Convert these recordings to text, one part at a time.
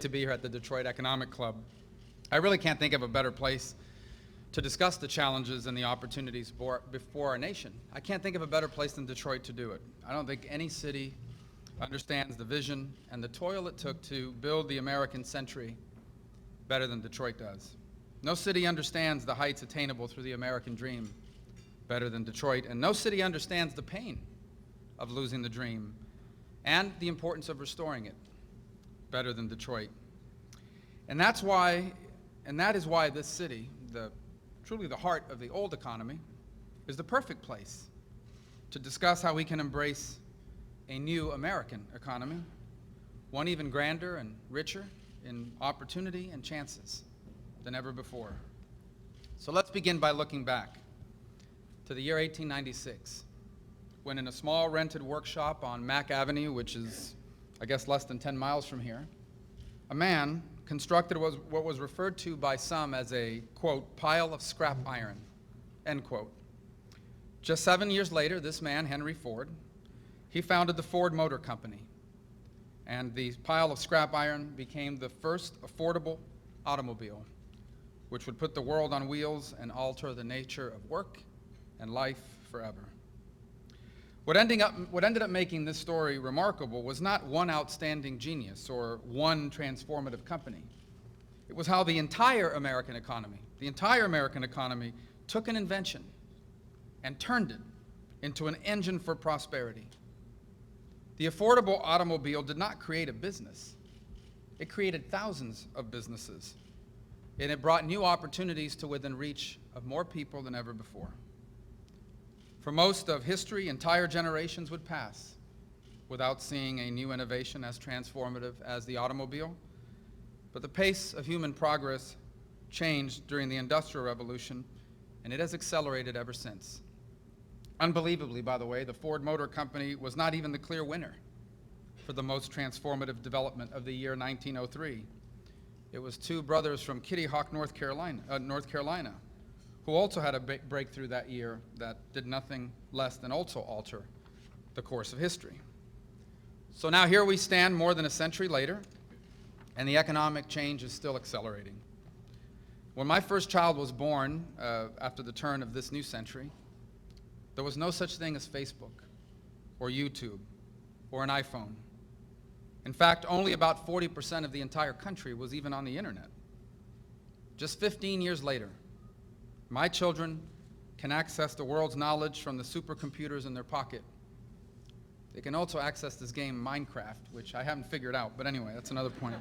To be here at the Detroit Economic Club. I really can't think of a better place to discuss the challenges and the opportunities before our nation. I can't think of a better place than Detroit to do it. I don't think any city understands the vision and the toil it took to build the American century better than Detroit does. No city understands the heights attainable through the American dream better than Detroit, and no city understands the pain of losing the dream and the importance of restoring it better than Detroit. And that is why this city, truly the heart of the old economy, is the perfect place to discuss how we can embrace a new American economy, one even grander and richer in opportunity and chances than ever before. So let's begin by looking back to the year 1896, when in a small rented workshop on Mack Avenue, which is I guess less than 10 miles from here, a man constructed what was referred to by some as a, quote, pile of scrap iron, end quote. Just 7 years later, this man, Henry Ford, he founded the Ford Motor Company, and the pile of scrap iron became the first affordable automobile, which would put the world on wheels and alter the nature of work and life forever. What ended up making this story remarkable was not one outstanding genius or one transformative company. It was how the entire American economy took an invention and turned it into an engine for prosperity. The affordable automobile did not create a business. It created thousands of businesses, and it brought new opportunities to within reach of more people than ever before. For most of history, entire generations would pass without seeing a new innovation as transformative as the automobile. But the pace of human progress changed during the Industrial Revolution, and it has accelerated ever since. Unbelievably, by the way, the Ford Motor Company was not even the clear winner for the most transformative development of the year 1903. It was two brothers from Kitty Hawk, North Carolina, who also had a breakthrough that year that did nothing less than also alter the course of history. So now here we stand more than a century later, and the economic change is still accelerating. When my first child was born after the turn of this new century, there was no such thing as Facebook or YouTube or an iPhone. In fact, only about 40% of the entire country was even on the internet. Just 15 years later, my children can access the world's knowledge from the supercomputers in their pocket. They can also access this game, Minecraft, which I haven't figured out, but anyway, that's another point.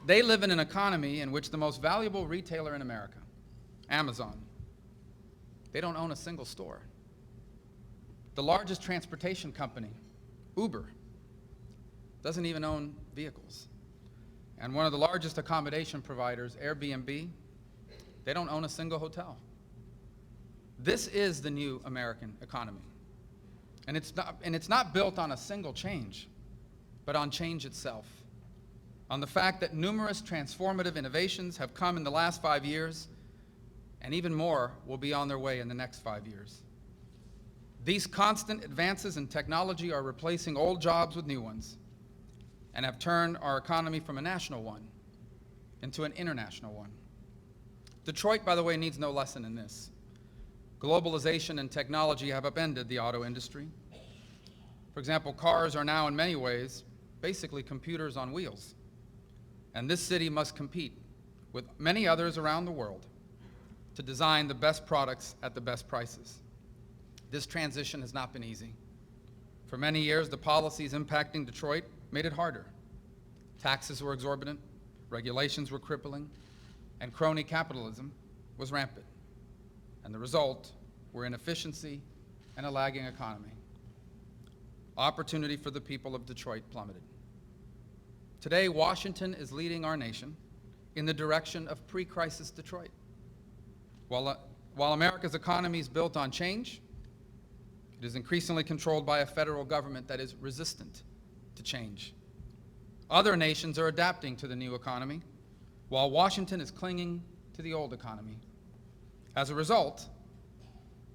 They live in an economy in which the most valuable retailer in America, Amazon, they don't own a single store. The largest transportation company, Uber, doesn't even own vehicles. And one of the largest accommodation providers, Airbnb, they don't own a single hotel. This is the new American economy. And it's not built on a single change, but on change itself. On the fact that numerous transformative innovations have come in the last 5 years, and even more will be on their way in the next 5 years. These constant advances in technology are replacing old jobs with new ones, and have turned our economy from a national one into an international one. Detroit, by the way, needs no lesson in this. Globalization and technology have upended the auto industry. For example, cars are now in many ways basically computers on wheels. And this city must compete with many others around the world to design the best products at the best prices. This transition has not been easy. For many years, the policies impacting Detroit made it harder. Taxes were exorbitant, regulations were crippling, and crony capitalism was rampant. And the result were inefficiency and a lagging economy. Opportunity for the people of Detroit plummeted. Today, Washington is leading our nation in the direction of pre-crisis Detroit. While America's economy is built on change, it is increasingly controlled by a federal government that is resistant to change. Other nations are adapting to the new economy, while Washington is clinging to the old economy. As a result,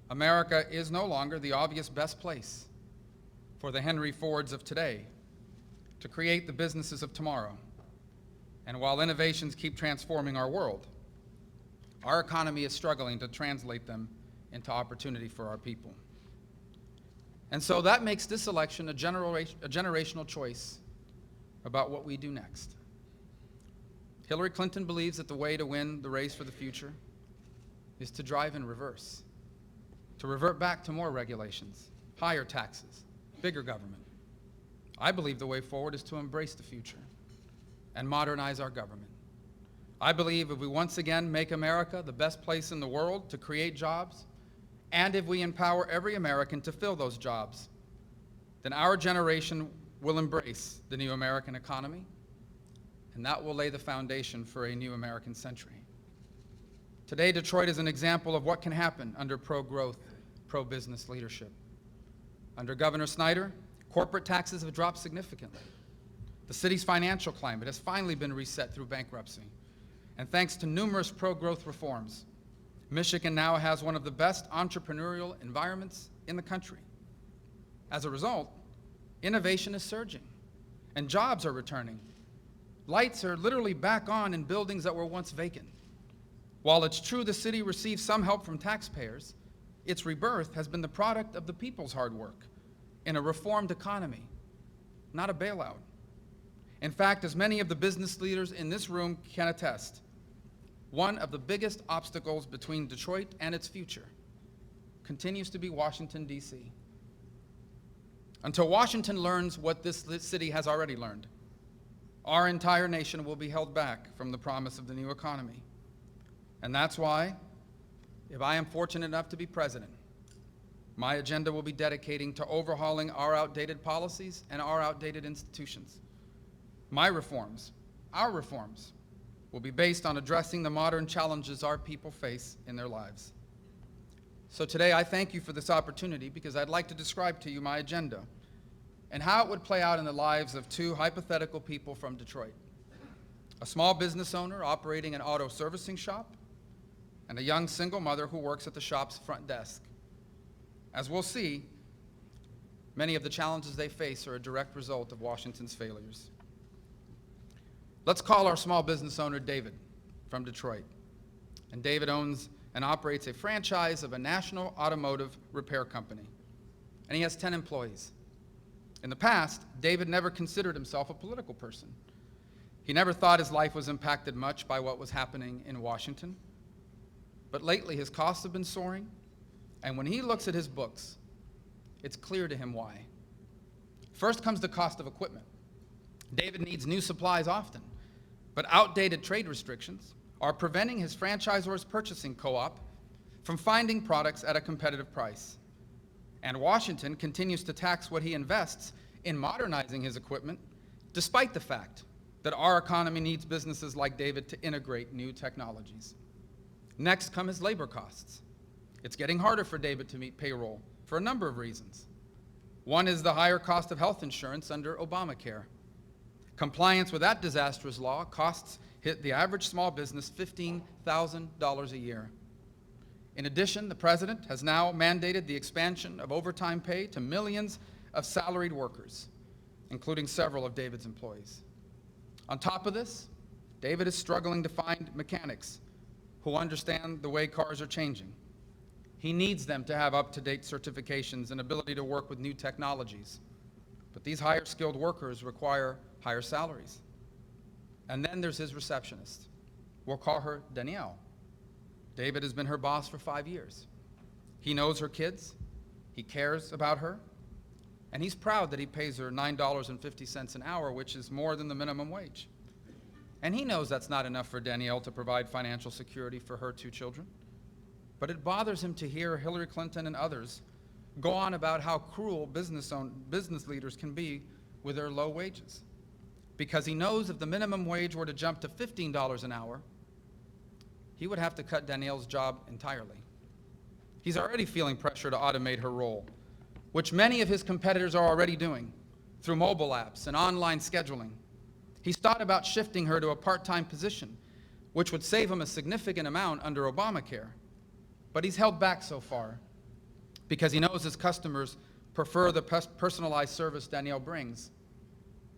America is no longer the obvious best place for the Henry Fords of today to create the businesses of tomorrow And while innovations keep transforming our world, our economy is struggling to translate them into opportunity for our people. And so that makes this election a generational choice about what we do next. Hillary Clinton believes that the way to win the race for the future is to drive in reverse, to revert back to more regulations, higher taxes, bigger government. I believe the way forward is to embrace the future and modernize our government. I believe if we once again make America the best place in the world to create jobs, and if we empower every American to fill those jobs, then our generation will embrace the new American economy, and that will lay the foundation for a new American century. Today, Detroit is an example of what can happen under pro-growth, pro-business leadership. Under Governor Snyder, corporate taxes have dropped significantly. The city's financial climate has finally been reset through bankruptcy. And thanks to numerous pro-growth reforms, Michigan now has one of the best entrepreneurial environments in the country. As a result, innovation is surging, and jobs are returning. Lights are literally back on in buildings that were once vacant. While it's true the city receives some help from taxpayers, its rebirth has been the product of the people's hard work in a reformed economy, not a bailout. In fact, as many of the business leaders in this room can attest, one of the biggest obstacles between Detroit and its future continues to be Washington, D.C. Until Washington learns what this city has already learned, our entire nation will be held back from the promise of the new economy. And that's why, if I am fortunate enough to be president, my agenda will be dedicating to overhauling our outdated policies and our outdated institutions. My reforms, our reforms, will be based on addressing the modern challenges our people face in their lives. So today I thank you for this opportunity because I'd like to describe to you my agenda and how it would play out in the lives of two hypothetical people from Detroit: a small business owner operating an auto servicing shop and a young single mother who works at the shop's front desk. As we'll see, many of the challenges they face are a direct result of Washington's failures. Let's call our small business owner David from Detroit. And David owns and operates a franchise of a national automotive repair company. And he has 10 employees. In the past, David never considered himself a political person. He never thought his life was impacted much by what was happening in Washington. But lately, his costs have been soaring. And when he looks at his books, it's clear to him why. First comes the cost of equipment. David needs new supplies often, but outdated trade restrictions are preventing his franchisor's purchasing co-op from finding products at a competitive price. And Washington continues to tax what he invests in modernizing his equipment, despite the fact that our economy needs businesses like David to integrate new technologies. Next come his labor costs. It's getting harder for David to meet payroll for a number of reasons. One is the higher cost of health insurance under Obamacare. Compliance with that disastrous law costs hit the average small business $15,000 a year. In addition, the president has now mandated the expansion of overtime pay to millions of salaried workers, including several of David's employees. On top of this, David is struggling to find mechanics who understand the way cars are changing. He needs them to have up-to-date certifications and ability to work with new technologies. But these higher skilled workers require higher salaries. And then there's his receptionist. We'll call her Danielle. David has been her boss for 5 years. He knows her kids, he cares about her, and he's proud that he pays her $9.50 an hour, which is more than the minimum wage. And he knows that's not enough for Danielle to provide financial security for her 2 children. But it bothers him to hear Hillary Clinton and others go on about how cruel business leaders can be with their low wages. Because he knows if the minimum wage were to jump to $15 an hour, he would have to cut Danielle's job entirely. He's already feeling pressure to automate her role, which many of his competitors are already doing through mobile apps and online scheduling. He's thought about shifting her to a part-time position, which would save him a significant amount under Obamacare. But he's held back so far because he knows his customers prefer the personalized service Danielle brings,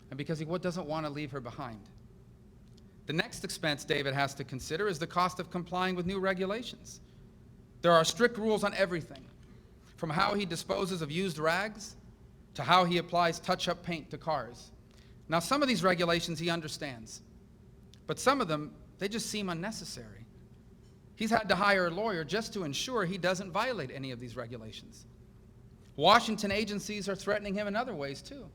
and because he doesn't want to leave her behind. The next expense David has to consider is the cost of complying with new regulations. There are strict rules on everything, from how he disposes of used rags to how he applies touch-up paint to cars. Now, some of these regulations he understands, but some of them, they just seem unnecessary. He's had to hire a lawyer just to ensure he doesn't violate any of these regulations. Washington agencies are threatening him in other ways, too.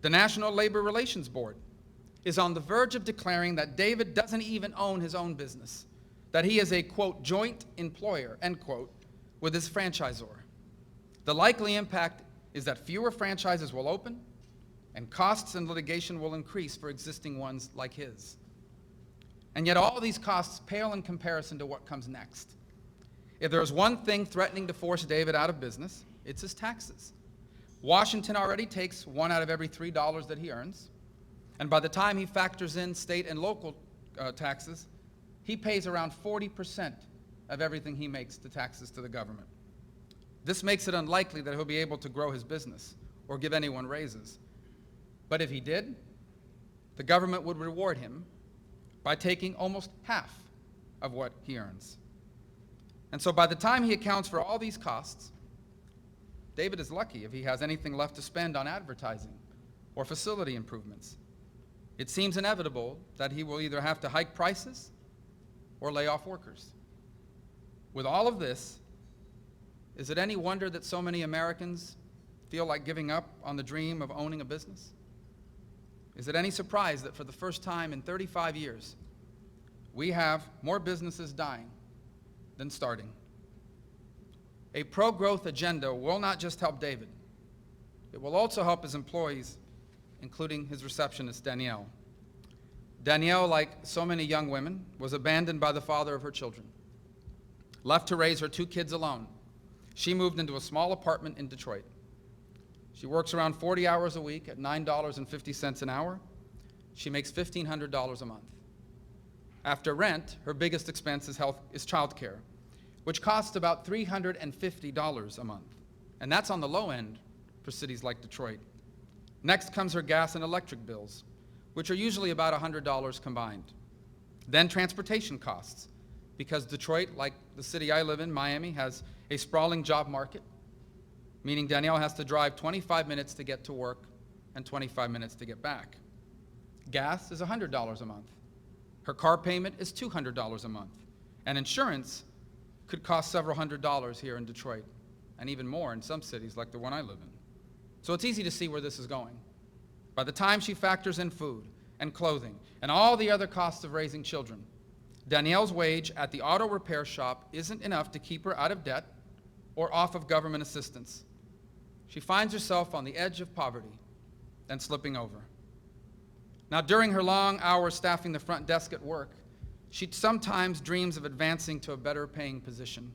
The National Labor Relations Board is on the verge of declaring that David doesn't even own his own business, that he is a, quote, joint employer, end quote, with his franchisor. The likely impact is that fewer franchises will open, and costs and litigation will increase for existing ones like his. And yet all these costs pale in comparison to what comes next. If there's one thing threatening to force David out of business, it's his taxes. Washington already takes $1 out of every $3 that he earns, and by the time he factors in state and local taxes, he pays around 40% of everything he makes to taxes to the government. This makes it unlikely that he'll be able to grow his business or give anyone raises. But if he did, the government would reward him by taking almost half of what he earns. And so by the time he accounts for all these costs, David is lucky if he has anything left to spend on advertising or facility improvements. It seems inevitable that he will either have to hike prices or lay off workers. With all of this, is it any wonder that so many Americans feel like giving up on the dream of owning a business? Is it any surprise that for the first time in 35 years, we have more businesses dying than starting? A pro-growth agenda will not just help David. It will also help his employees, including his receptionist, Danielle. Danielle, like so many young women, was abandoned by the father of her children. Left to raise her 2 kids alone, she moved into a small apartment in Detroit. She works around 40 hours a week at $9.50 an hour. She makes $1,500 a month. After rent, her biggest expense is child care, which costs about $350 a month. And that's on the low end for cities like Detroit. Next comes her gas and electric bills, which are usually about $100 combined. Then transportation costs, because Detroit, like the city I live in, Miami, has a sprawling job market, meaning Danielle has to drive 25 minutes to get to work and 25 minutes to get back. Gas is $100 a month. Her car payment is $200 a month. And insurance could cost several $100s here in Detroit, and even more in some cities like the one I live in. So it's easy to see where this is going. By the time she factors in food and clothing and all the other costs of raising children, Danielle's wage at the auto repair shop isn't enough to keep her out of debt or off of government assistance. She finds herself on the edge of poverty, then slipping over. Now, during her long hours staffing the front desk at work, she sometimes dreams of advancing to a better paying position.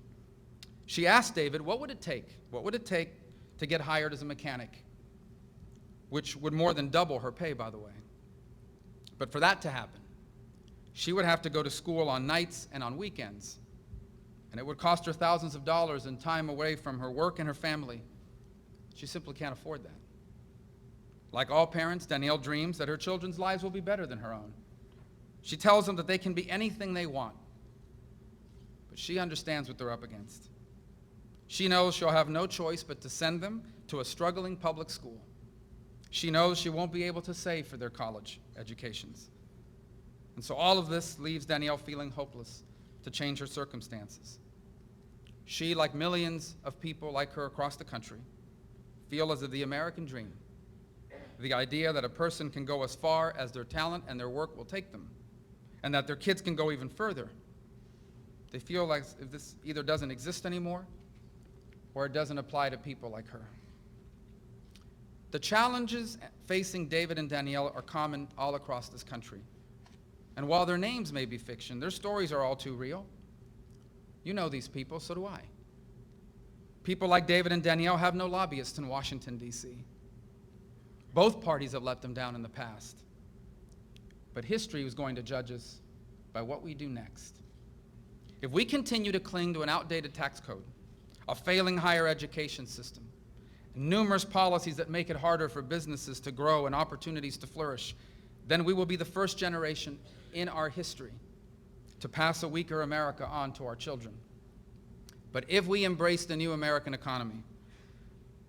She asked David, what would it take? What would it take to get hired as a mechanic? Which would more than double her pay, by the way. But for that to happen, she would have to go to school on nights and on weekends. And it would cost her thousands of dollars and time away from her work and her family. She simply can't afford that. Like all parents, Danielle dreams that her children's lives will be better than her own. She tells them that they can be anything they want. But she understands what they're up against. She knows she'll have no choice but to send them to a struggling public school. She knows she won't be able to save for their college educations. And so all of this leaves Danielle feeling hopeless to change her circumstances. She, like millions of people like her across the country, feel as if the American dream, the idea that a person can go as far as their talent and their work will take them, and that their kids can go even further, they feel like if this either doesn't exist anymore or it doesn't apply to people like her. The challenges facing David and Danielle are common all across this country. And while their names may be fiction, their stories are all too real. You know these people, so do I. People like David and Danielle have no lobbyists in Washington, D.C. Both parties have let them down in the past. But history is going to judge us by what we do next. If we continue to cling to an outdated tax code, a failing higher education system, and numerous policies that make it harder for businesses to grow and opportunities to flourish, then we will be the first generation in our history to pass a weaker America on to our children. But if we embrace the new American economy,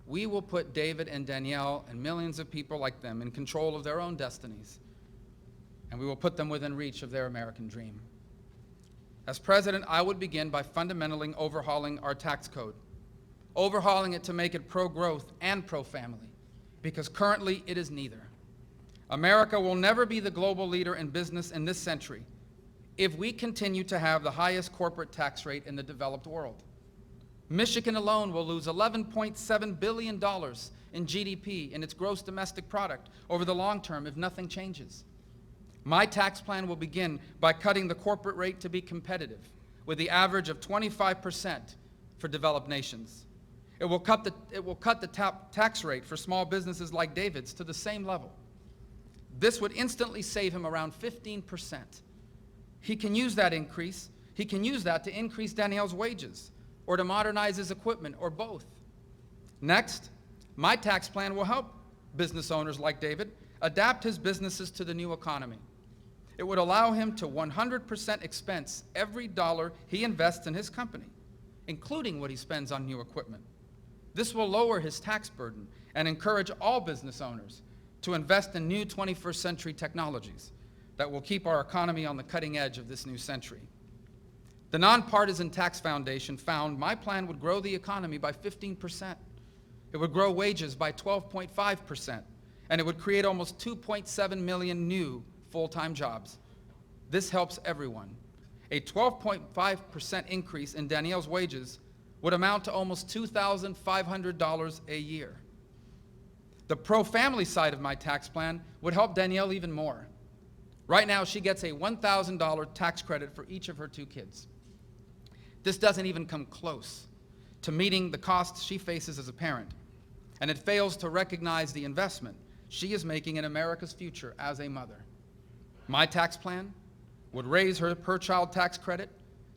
we will put David and Danielle and millions of people like them in control of their own destinies, and we will put them within reach of their American dream. As president, I would begin by fundamentally overhauling our tax code, overhauling it to make it pro-growth and pro-family, because currently it is neither. America will never be the global leader in business in this century if we continue to have the highest corporate tax rate in the developed world. Michigan alone will lose $11.7 billion in GDP, in its gross domestic product, over the long term if nothing changes. My tax plan will begin by cutting the corporate rate to be competitive, with the average of 25% for developed nations. It will cut the top tax rate for small businesses like David's to the same level. This would instantly save him around 15%. He can use that to increase Danielle's wages, or to modernize his equipment, or both. Next, my tax plan will help business owners like David adapt his businesses to the new economy. It would allow him to 100% expense every dollar he invests in his company, including what he spends on new equipment. This will lower his tax burden and encourage all business owners to invest in new 21st century technologies that will keep our economy on the cutting edge of this new century. The Nonpartisan Tax Foundation found my plan would grow the economy by 15%. It would grow wages by 12.5%, and it would create almost 2.7 million new full-time jobs. This helps everyone. A 12.5% increase in Danielle's wages would amount to almost $2,500 a year. The pro-family side of my tax plan would help Danielle even more. Right now, she gets a $1,000 tax credit for each of her 2 kids. This doesn't even come close to meeting the costs she faces as a parent, and it fails to recognize the investment she is making in America's future as a mother. My tax plan would raise her per-child tax credit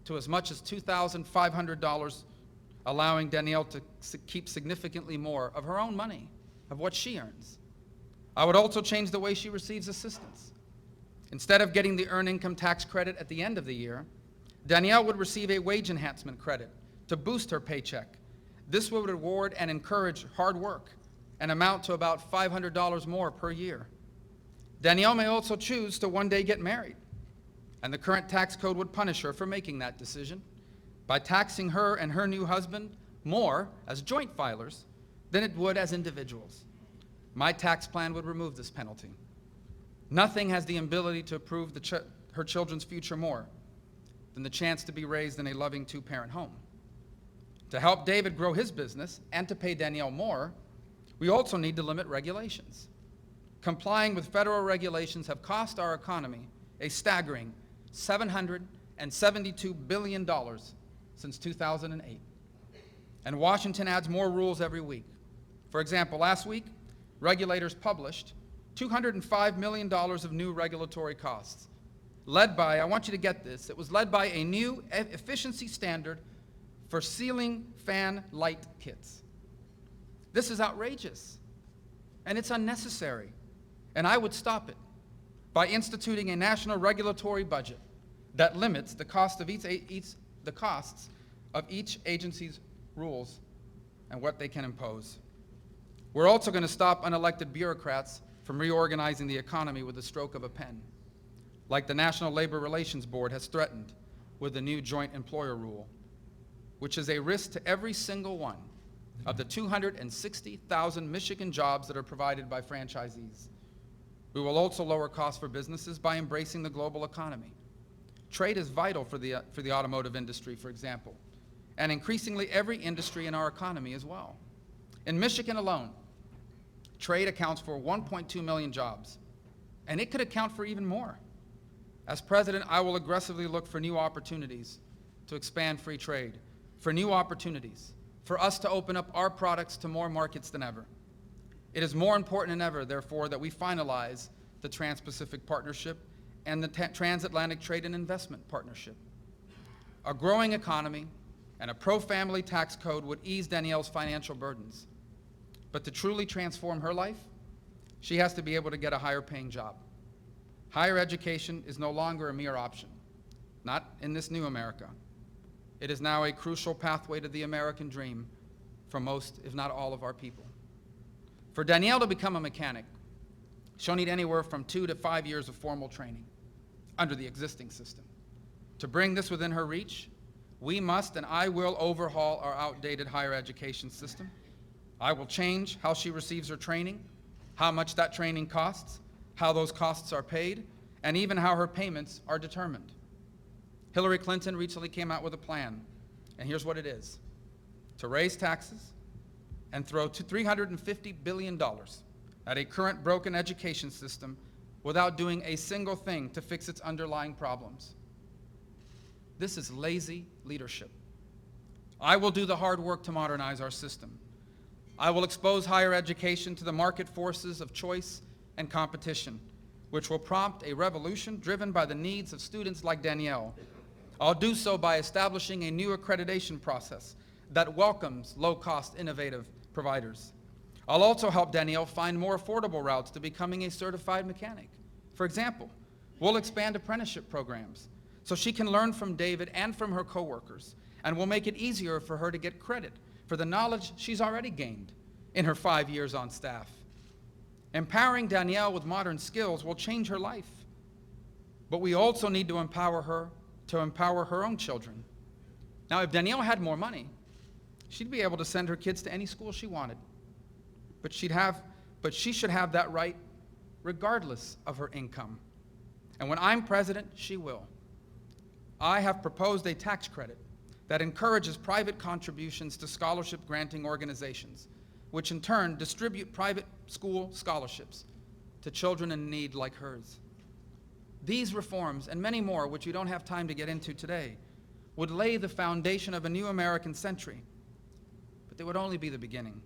to as much as $2,500, allowing Danielle to keep significantly more of her own money, of what she earns. I would also change the way she receives assistance. Instead of getting the earned income tax credit at the end of the year, Danielle would receive a wage enhancement credit to boost her paycheck. This would reward and encourage hard work and amount to about $500 more per year. Danielle may also choose to one day get married, and the current tax code would punish her for making that decision by taxing her and her new husband more as joint filers than it would as individuals. My tax plan would remove this penalty. Nothing has the ability to improve her children's future more than the chance to be raised in a loving 2-parent home. To help David grow his business and to pay Danielle more, we also need to limit regulations. Complying with federal regulations have cost our economy a staggering $772 billion since 2008. And Washington adds more rules every week. For example, last week, regulators published $205 million of new regulatory costs, led by, I want you to get this, it was led by a new efficiency standard for ceiling fan light kits. This is outrageous, and it's unnecessary, and I would stop it by instituting a national regulatory budget that limits the cost of the costs of each agency's rules and what they can impose. We're also going to stop unelected bureaucrats from reorganizing the economy with the stroke of a pen, like the National Labor Relations Board has threatened with the new joint employer rule, which is a risk to every single one of the 260,000 Michigan jobs that are provided by franchisees. We will also lower costs for businesses by embracing the global economy. Trade is vital for the automotive industry, for example, and increasingly every industry in our economy as well. In Michigan alone, trade accounts for 1.2 million jobs, and it could account for even more. As president, I will aggressively look for new opportunities to expand free trade, for new opportunities, for us to open up our products to more markets than ever. It is more important than ever, therefore, that we finalize the Trans-Pacific Partnership and the Transatlantic Trade and Investment Partnership. A growing economy and a pro-family tax code would ease Danielle's financial burdens. But to truly transform her life, she has to be able to get a higher paying job. Higher education is no longer a mere option, not in this new America. It is now a crucial pathway to the American dream for most, if not all, of our people. For Danielle to become a mechanic, she'll need anywhere from 2 to 5 years of formal training under the existing system. To bring this within her reach, we must and I will overhaul our outdated higher education system. I will change how she receives her training, how much that training costs, how those costs are paid, and even how her payments are determined. Hillary Clinton recently came out with a plan, and here's what it is: to raise taxes and throw $350 billion at a current broken education system without doing a single thing to fix its underlying problems. This is lazy leadership. I will do the hard work to modernize our system. I will expose higher education to the market forces of choice and competition, which will prompt a revolution driven by the needs of students like Danielle. I'll do so by establishing a new accreditation process that welcomes low-cost, innovative providers. I'll also help Danielle find more affordable routes to becoming a certified mechanic. For example, we'll expand apprenticeship programs so she can learn from David and from her coworkers, and we'll make it easier for her to get credit for the knowledge she's already gained in her 5 years on staff. Empowering Danielle with modern skills will change her life, but we also need to empower her own children. Now, if Danielle had more money, she'd be able to send her kids to any school she wanted, but she should have that right regardless of her income. And when I'm president, she will. I have proposed a tax credit that encourages private contributions to scholarship granting organizations, which in turn distribute private school scholarships to children in need like hers. These reforms, and many more, which we don't have time to get into today, would lay the foundation of a new American century, but they would only be the beginning.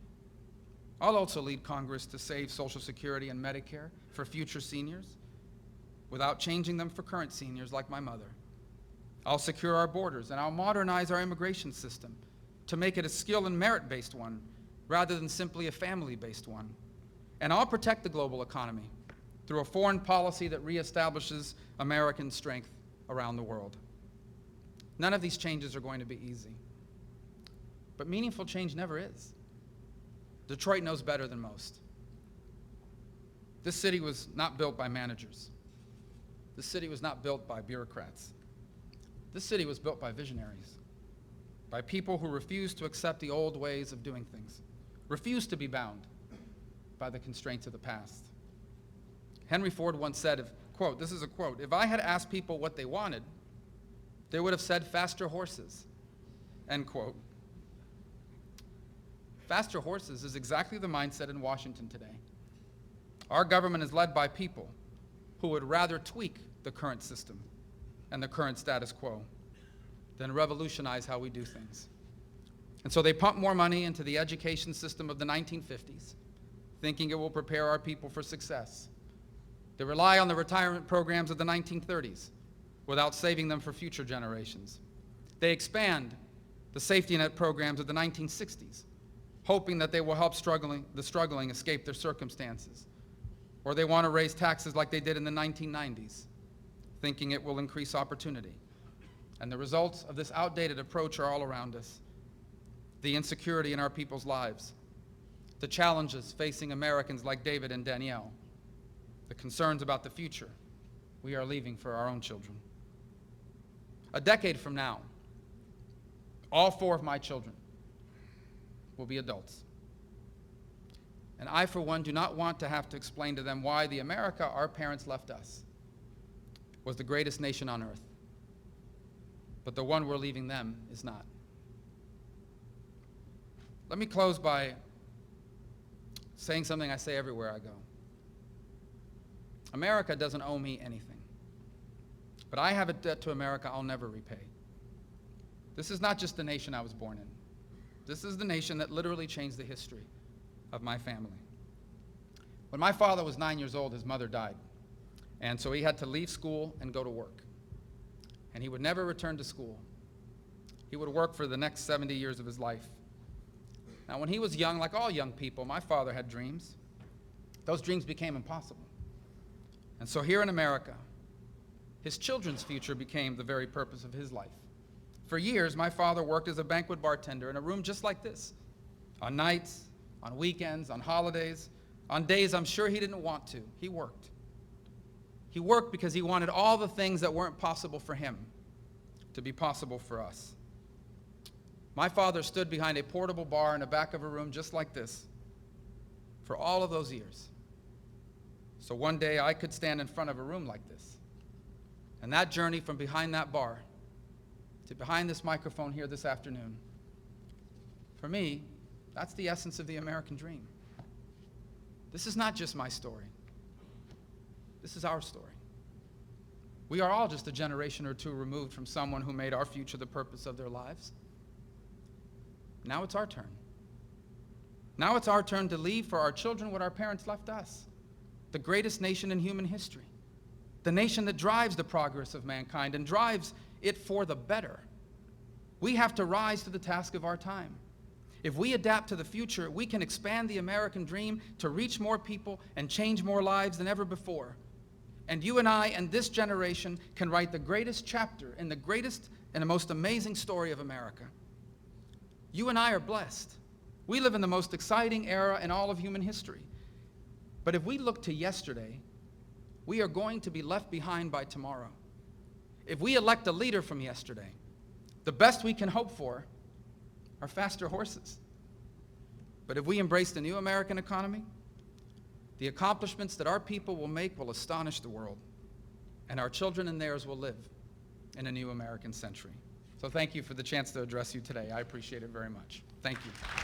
I'll also lead Congress to save Social Security and Medicare for future seniors without changing them for current seniors like my mother. I'll secure our borders, and I'll modernize our immigration system to make it a skill and merit-based one rather than simply a family-based one. And I'll protect the global economy through a foreign policy that reestablishes American strength around the world. None of these changes are going to be easy, but meaningful change never is. Detroit knows better than most. This city was not built by managers. This city was not built by bureaucrats. This city was built by visionaries, by people who refused to accept the old ways of doing things, refused to be bound by the constraints of the past. Henry Ford once said, quote, this is a quote, "If I had asked people what they wanted, they would have said faster horses," end quote. Faster horses is exactly the mindset in Washington today. Our government is led by people who would rather tweak the current system and the current status quo than revolutionize how we do things. And so they pump more money into the education system of the 1950s, thinking it will prepare our people for success. They rely on the retirement programs of the 1930s without saving them for future generations. They expand the safety net programs of the 1960s, hoping that they will help the struggling escape their circumstances. Or they want to raise taxes like they did in the 1990s, thinking it will increase opportunity. And the results of this outdated approach are all around us. The insecurity in our people's lives, the challenges facing Americans like David and Danielle, the concerns about the future we are leaving for our own children. A decade from now, all 4 of my children will be adults. And I, for one, do not want to have to explain to them why the America our parents left us was the greatest nation on earth, but the one we're leaving them is not. Let me close by saying something I say everywhere I go. America doesn't owe me anything, but I have a debt to America I'll never repay. This is not just the nation I was born in. This is the nation that literally changed the history of my family. When my father was 9 years old, his mother died, and so he had to leave school and go to work. And he would never return to school. He would work for the next 70 years of his life. Now, when he was young, like all young people, my father had dreams. Those dreams became impossible. And so here in America, his children's future became the very purpose of his life. For years, my father worked as a banquet bartender in a room just like this, on nights, on weekends, on holidays, on days I'm sure he didn't want to. He worked. He worked because he wanted all the things that weren't possible for him to be possible for us. My father stood behind a portable bar in the back of a room just like this for all of those years. So one day I could stand in front of a room like this. And that journey from behind that bar to behind this microphone here this afternoon, for me, that's the essence of the American dream. This is not just my story. This is our story. We are all just a generation or two removed from someone who made our future the purpose of their lives. Now it's our turn. Now it's our turn to leave for our children what our parents left us, the greatest nation in human history, the nation that drives the progress of mankind and drives it for the better. We have to rise to the task of our time. If we adapt to the future, we can expand the American dream to reach more people and change more lives than ever before. And you and I and this generation can write the greatest chapter in the greatest and the most amazing story of America. You and I are blessed. We live in the most exciting era in all of human history. But if we look to yesterday, we are going to be left behind by tomorrow. If we elect a leader from yesterday, the best we can hope for are faster horses. But if we embrace the new American economy, the accomplishments that our people will make will astonish the world, and our children and theirs will live in a new American century. So thank you for the chance to address you today. I appreciate it very much. Thank you.